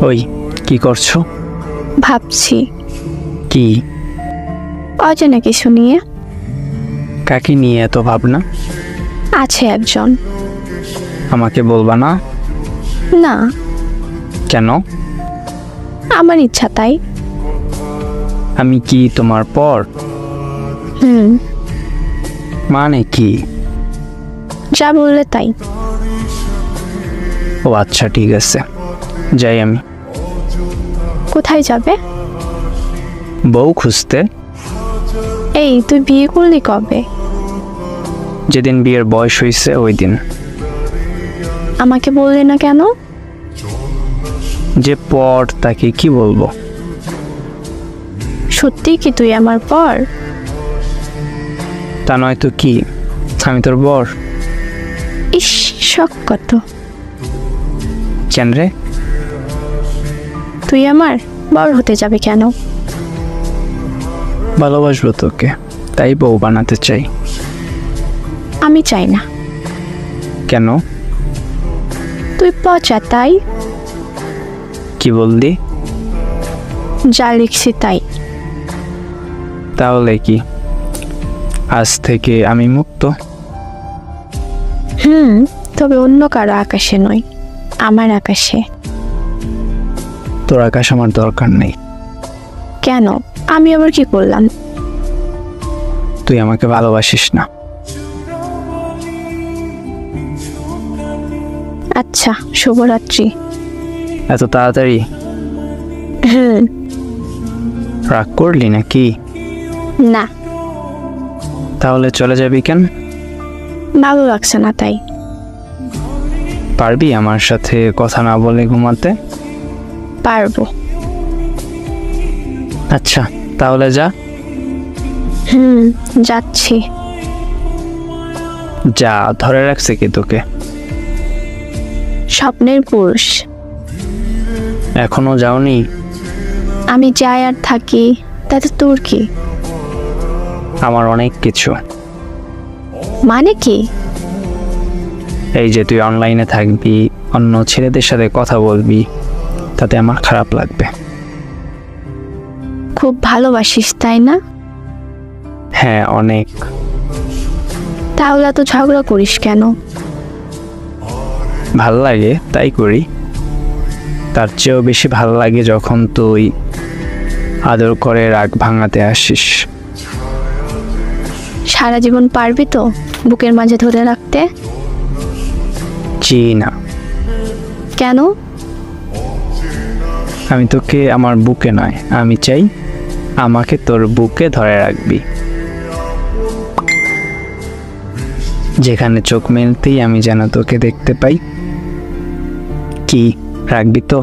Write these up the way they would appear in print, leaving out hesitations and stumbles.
ওই কি করছো? ভাবছি কি? অজানা কিছু নিয়ে। কাকে নিয়ে এত ভাবনা? আছে একজন। আমাকে বলবা না? না, কেন? আমার ইচ্ছা তাই। আমি কি তোমার পর? হুম, মানে কি? যা বললে তাই। ও আচ্ছা, ঠিক আছে, যাই আমি। কোথায় যাবে? বউ খুঁজতে। এই, তুই বিয়ে করলি কবে? যেদিন বিয়ের বয়স হয়েছে ওই দিন। আমাকে বললি না কেন? যে পর তাকে কি বলবো? সত্যি কি তুই আমার পর? তা নয় তো কি, আমি তোর বর। ইস, শখ কত। কেন রে? তুই আমার বর হতে যাবে কেন? ভালোবাসবো তোকে, তাই বউ বানাতে চাই। আমি চাই না। কেন? তুই পচা তাই। কি বললি? যা লিখছি তাই। তাহলে কি আজ থেকে আমি মুক্ত? তবে অন্য কারো আকাশে নয়, আমার আকাশে। তোর আকাশ আমার দরকার নেই। কেন? আমি আবার কি করলাম? তুই আমাকে ভালোবাসিস না। আচ্ছা, শুভরাত্রি। এত তাড়াতাড়ি? রাগ করলি নাকি? না, তাহলে চলে যাবি কেন? ভালো লাগছে না তাই। পারবি আমার সাথে কথা না বলে ঘুমাতে? পারবো। আচ্ছা, তাহলে যা। যাচ্ছি। যা, ধরে রাখছে কি তোকে? স্বপ্নের পুরুষ। এখনো যাওনি? আমি যাই আর থাকি, তাতে তোর কি? আমার অনেক কিছু। মানে কি? এই যে তুই অনলাইনে থাকবি, অন্য ছেলেদের সাথে কথা বলবি, তাতে আমার খারাপ লাগবে। খুব ভালোবাসিস তাই না? হ্যাঁ, অনেক। তাহলে এত ঝগড়া করিস কেন? ভাল লাগে তাই করি। তার চেয়েও বেশি ভাল লাগে যখন তুই আদর করে রাগ ভাঙাতে আসিস। সারা জীবন পারবি তো বুকের মাঝে ধরে রাখতে? জি না। কেন? আমি তোকে আমার বুকে নয়, আমি চাই আমাকে তোর বুকে ধরে রাখবি। যেখানে চোখ মেলতেই আমি যেন তোকে দেখতে পাই। কি, রাখবি তো?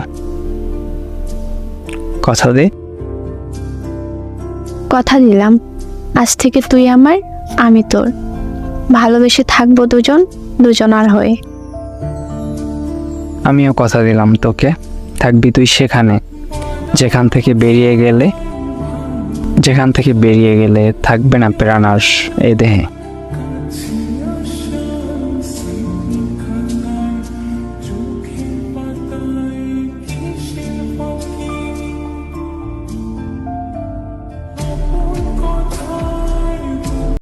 কথা দে। কথা দিলাম, আজ থেকে তুই আমার, আমি তোর। ভালোবেসে থাকবো দুজনার হয়ে। আমিও কথা দিলাম তোকে, থাকবি তুই সেখানে যেখান থেকে বেরিয়ে গেলে থাকবে না প্রাণাস এ দেহে।